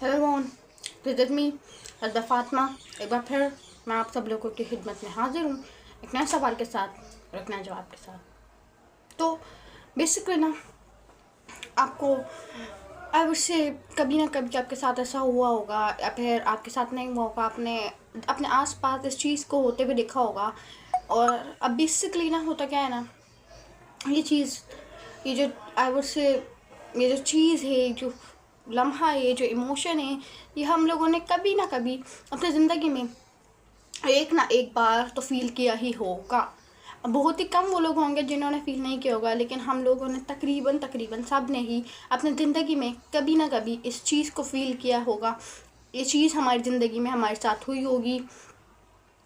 Hello everyone, this is me हज़रत फातिमा। एक बार फिर मैं आप सब लोगों की खिदमत में हाजिर हूँ एक नए सवाल के साथ और एक नए जवाब के साथ। तो बेसिकली ना आपको अब से कभी ना कभी आपके साथ ऐसा हुआ होगा या फिर आपके साथ नहीं हुआ होगा, आपने अपने आसपास इस चीज़ को होते हुए देखा होगा। और अब बेसिकली ना होता क्या है ना, ये चीज़ ये जो आई वुड से ये जो चीज़ है, जो लम्हा है, जो इमोशन है, ये हम लोगों ने कभी ना कभी अपनी ज़िंदगी में एक ना एक बार तो फील किया ही होगा। बहुत ही कम वो लोग होंगे जिन्होंने फील नहीं किया होगा, लेकिन हम लोगों ने तकरीबन सब ने ही अपनी ज़िंदगी में कभी ना कभी इस चीज़ को फील किया होगा। ये चीज़ हमारी ज़िंदगी में हमारे साथ हुई होगी।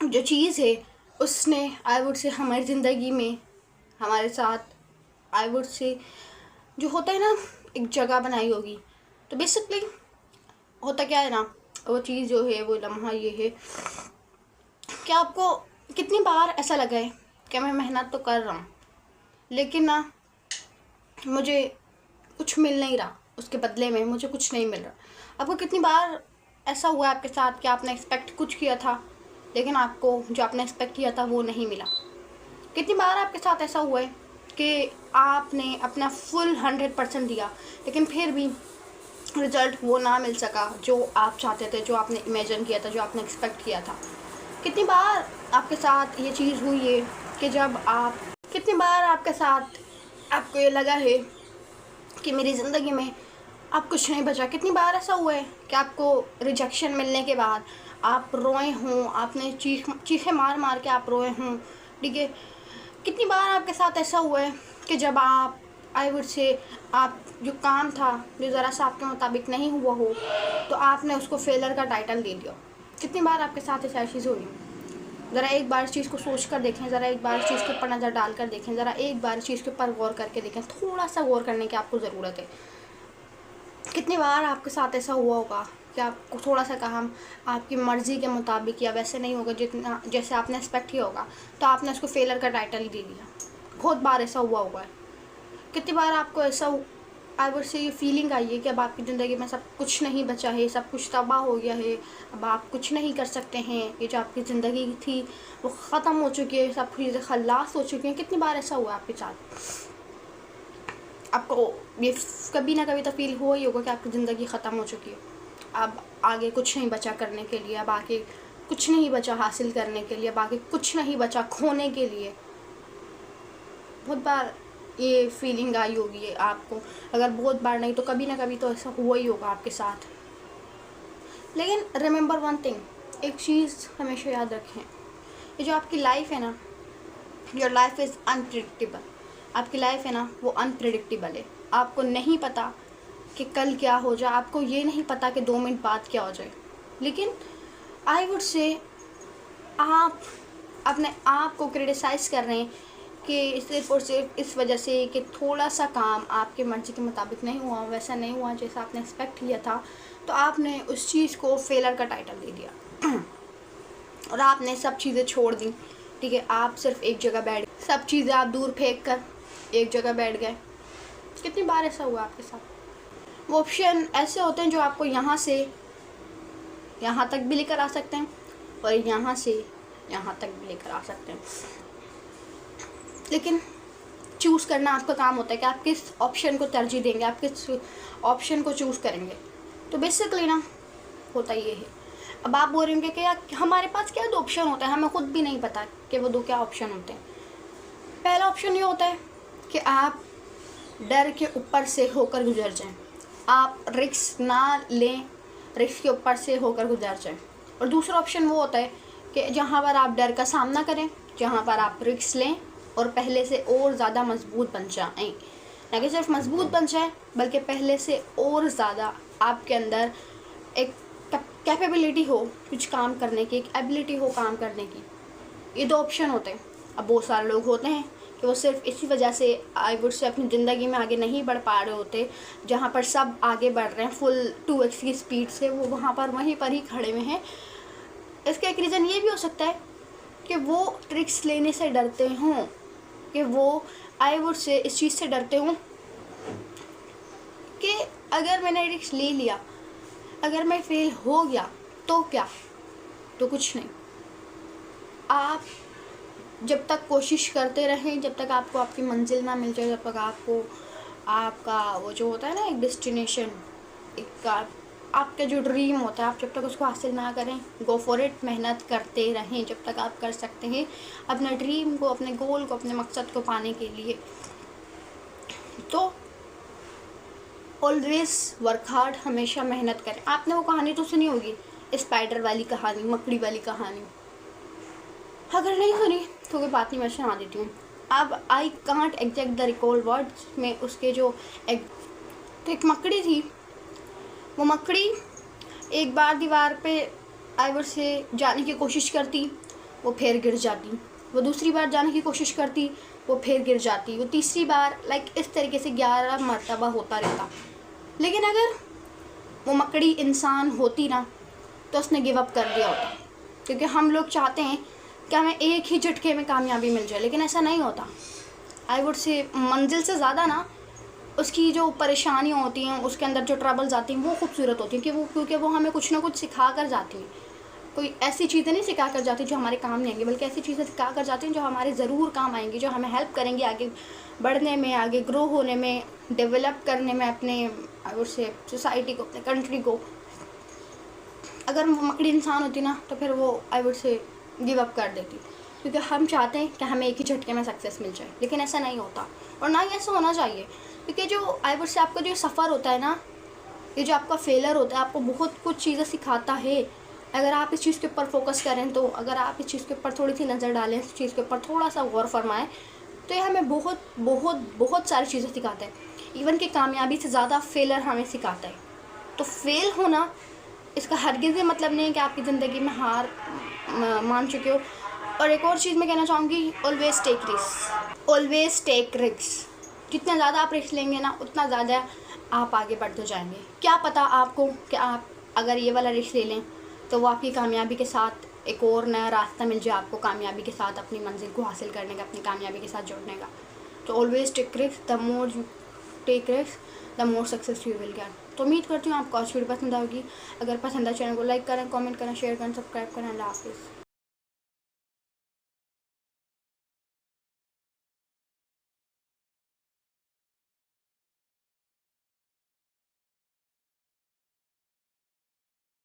जो चीज़ है उसने आई वुड से हमारी ज़िंदगी में हमारे साथ आई वुड से जो होता है ना, एक जगह बनाई होगी। तो बेसिकली होता क्या है ना, वो चीज़ जो है, वो लम्हा ये है कि आपको कितनी बार ऐसा लगा है कि मैं मेहनत तो कर रहा हूँ लेकिन ना मुझे कुछ मिल नहीं रहा, उसके बदले में मुझे कुछ नहीं मिल रहा। आपको कितनी बार ऐसा हुआ है आपके साथ कि आपने एक्सपेक्ट कुछ किया था लेकिन आपको जो आपने एक्सपेक्ट किया था वो नहीं मिला। कितनी बार आपके साथ ऐसा हुआ है कि आपने अपना फुल 100% दिया लेकिन फिर भी रिज़ल्ट वो ना मिल सका जो आप चाहते थे, जो आपने इमेजिन किया था, जो आपने एक्सपेक्ट किया था। कितनी बार आपके साथ ये चीज़ हुई है कि कितनी बार आपके साथ आपको ये लगा है कि मेरी ज़िंदगी में अब कुछ नहीं बचा। कितनी बार ऐसा हुआ है कि आपको रिजेक्शन मिलने के बाद आप रोए हों, आपने चीखें मार मार के आप रोए हों, ठीक है। कितनी बार आपके साथ ऐसा हुआ है कि जब आप आई वुड से आप जो काम था जो ज़रा सा आपके मुताबिक नहीं हुआ हो तो आपने उसको फेलर का टाइटल दे दिया। कितनी बार आपके साथ ऐसी चीज़ हुई? ज़रा एक बार इस चीज़ को सोच कर देखें, ज़रा एक बार इस चीज़ के ऊपर नज़र डाल कर देखें, ज़रा एक बार इस चीज़ के ऊपर गौर करके देखें। थोड़ा सा गौर करने की आपको ज़रूरत है। कितनी बार आपके साथ ऐसा हुआ होगा कि आपको थोड़ा सा काम आपकी मर्ज़ी के मुताबिक या वैसे नहीं होगा जितना जैसे आपने एक्सपेक्ट किया होगा तो आपने उसको फेलर का टाइटल दे दिया। बहुत बार ऐसा हुआ होगा। कितनी बार आपको ऐसा आई वुड से ये फीलिंग आई है कि अब आपकी ज़िंदगी में सब कुछ नहीं बचा है, सब कुछ तबाह हो गया है, अब आप कुछ नहीं कर सकते हैं, ये जो आपकी ज़िंदगी थी वो ख़त्म हो चुकी है, सब चीज़ें खल्लास हो चुकी हैं। कितनी बार ऐसा हुआ आपके साथ? आपको ये कभी ना कभी तो फील हुआ ही होगा कि आपकी ज़िंदगी ख़त्म हो चुकी है, अब आगे कुछ नहीं बचा करने के लिए, अब आगे कुछ नहीं बचा हासिल करने के लिए, अब आगे कुछ नहीं बचा खोने के लिए। बहुत बार ये फीलिंग आई होगी आपको, अगर बहुत बार नहीं तो कभी ना कभी तो ऐसा हुआ ही होगा आपके साथ। लेकिन रिमेंबर वन थिंग, एक चीज़ हमेशा याद रखें, ये जो आपकी लाइफ है ना, योर लाइफ इज़ अनप्रिडिक्टेबल। आपकी लाइफ है ना वो अनप्रिडिक्टेबल है। आपको नहीं पता कि कल क्या हो जाए, आपको ये नहीं पता कि 2 मिनट बाद क्या हो जाए। लेकिन आई वुड से आप अपने आप को क्रिटिसाइज़ कर रहे हैं कि सिर्फ और सिर्फ इस वजह से कि थोड़ा सा काम आपके मर्ज़ी के मुताबिक नहीं हुआ, वैसा नहीं हुआ जैसा आपने एक्सपेक्ट किया था, तो आपने उस चीज़ को फेलर का टाइटल दे दिया और आपने सब चीज़ें छोड़ दी, ठीक है। आप सिर्फ एक जगह बैठ गए, सब चीज़ें आप दूर फेंक कर एक जगह बैठ गए। कितनी बार ऐसा हुआ आपके साथ? वो ऑप्शन ऐसे होते हैं जो आपको यहाँ से यहाँ तक भी लेकर आ सकते हैं और यहाँ से यहाँ तक भी लेकर आ सकते हैं, लेकिन चूज़ करना आपका काम होता है कि आप किस ऑप्शन को तरजीह देंगे, आप किस ऑप्शन को चूज़ करेंगे। तो बेसिकली ना होता ये है। अब आप बोल रहे होंगे कि यार हमारे पास क्या 2 ऑप्शन होता है, हमें खुद भी नहीं पता कि वो 2 क्या ऑप्शन होते हैं। पहला ऑप्शन ये होता है कि आप डर के ऊपर से होकर गुजर जाएं, आप रिस्क ना लें, रिस्क के ऊपर से होकर गुजर जाएं। और दूसरा ऑप्शन वो होता है कि जहाँ पर आप डर का सामना करें, जहाँ पर आप रिस्क लें और पहले से और ज़्यादा मजबूत बन जाएं। ना कि सिर्फ मजबूत बन जाएं बल्कि पहले से और ज़्यादा आपके अंदर एक कैपेबिलिटी हो कुछ काम करने की, एक एबिलिटी हो काम करने की। ये 2 ऑप्शन होते हैं। अब बहुत सारे लोग होते हैं कि वो सिर्फ इसी वजह से आई वुड से अपनी ज़िंदगी में आगे नहीं बढ़ पा रहे होते, जहाँ पर सब आगे बढ़ रहे हैं फुल 2x की स्पीड से, वो वहाँ पर वहीं पर ही खड़े हुए हैं। इसका एक रीज़न ये भी हो सकता है कि वो ट्रिक्स लेने से डरते हों, कि वो आई वुड से इस चीज़ से डरते हों कि अगर मैंने रिस्क ले लिया अगर मैं फेल हो गया तो क्या, तो कुछ नहीं। आप जब तक कोशिश करते रहें, जब तक आपको आपकी मंजिल ना मिल जाए, जब तक आपको आपका वो जो होता है ना एक डेस्टिनेशन, एक आपका जो ड्रीम होता है, आप जब तक उसको हासिल ना करें, गो फॉर इट, मेहनत करते रहें जब तक आप कर सकते हैं अपने ड्रीम को, अपने गोल को, अपने मकसद को पाने के लिए। तो ऑलवेज वर्क हार्ड, हमेशा मेहनत करें। आपने वो कहानी तो सुनी होगी, स्पाइडर वाली कहानी, मकड़ी वाली कहानी। अगर नहीं सुनी तो कोई बात नहीं, मैं सुना देती हूँ। अब I can't exact the recall words में उसके जो तो एक मकड़ी थी। वो मकड़ी एक बार दीवार पे आइवर से जाने की कोशिश करती, वो फिर गिर जाती। वो दूसरी बार जाने की कोशिश करती, वो फिर गिर जाती। वो तीसरी बार, लाइक इस तरीके से 11 मरतबा होता रहता। लेकिन अगर वो मकड़ी इंसान होती ना, तो उसने गिव अप कर दिया होता। क्योंकि हम लोग चाहते हैं कि हमें एक ही झटके में कामयाबी मिल जाए, लेकिन ऐसा नहीं होता। आई वुड से मंजिल से ज़्यादा ना उसकी जो परेशानियाँ होती हैं, उसके अंदर जो ट्रबल्स आती हैं, वो खूबसूरत होती हैं। क्योंकि वो हमें कुछ ना कुछ सिखा कर जाती हैं। कोई ऐसी चीज़ें नहीं सिखा कर जाती जो हमारे काम नहीं आएंगी, बल्कि ऐसी चीज़ें सिखा कर जाती हैं जो हमारे ज़रूर काम आएंगी, जो हमें हेल्प करेंगी आगे बढ़ने में, आगे ग्रो होने में, डेवलप करने में अपने आई वुड से सोसाइटी को, अपने कंट्री को। अगर मकड़ी इंसान होती ना, तो फिर वो I would say give up कर देती। क्योंकि हम चाहते हैं कि हमें एक ही झटके में सक्सेस मिल जाए, लेकिन ऐसा नहीं होता और ना ही ऐसा होना चाहिए। क्योंकि जो आई वुड से आपका जो सफ़र होता है ना, ये जो आपका फेलर होता है, आपको बहुत कुछ चीज़ें सिखाता है। अगर आप इस चीज़ के ऊपर फोकस करें, तो अगर आप इस चीज़ के ऊपर थोड़ी सी नज़र डालें, इस चीज़ के ऊपर थोड़ा सा गौर फरमाएं, तो ये हमें बहुत बहुत बहुत सारी चीज़ें सिखाता है। इवन कि कामयाबी से ज़्यादा फेलर हमें सिखाता है। तो फेल होना इसका हरगिज़ ये मतलब नहीं है कि आपकी ज़िंदगी में हार मान चुके हो। और एक और चीज़ मैं कहना चाहूँगी, always take risk, always take risk. जितना ज़्यादा आप रिस्क लेंगे ना, उतना ज़्यादा आप आगे बढ़ते जाएंगे। क्या पता आपको कि आप अगर ये वाला रिस्क ले लें, तो वो आपकी कामयाबी के साथ एक और नया रास्ता मिल जाए, आपको कामयाबी के साथ अपनी मंजिल को हासिल करने का, अपनी कामयाबी के साथ जुड़ने का। तो always take risk, the more you take risk the more success you will get. तो उम्मीद करती हूँ आपको आज वीडियो पसंद आएगी। अगर पसंद आए, चैनल को लाइक करें, कमेंट करें, शेयर करें, सब्सक्राइब करें। अल्लाह हाफिज़।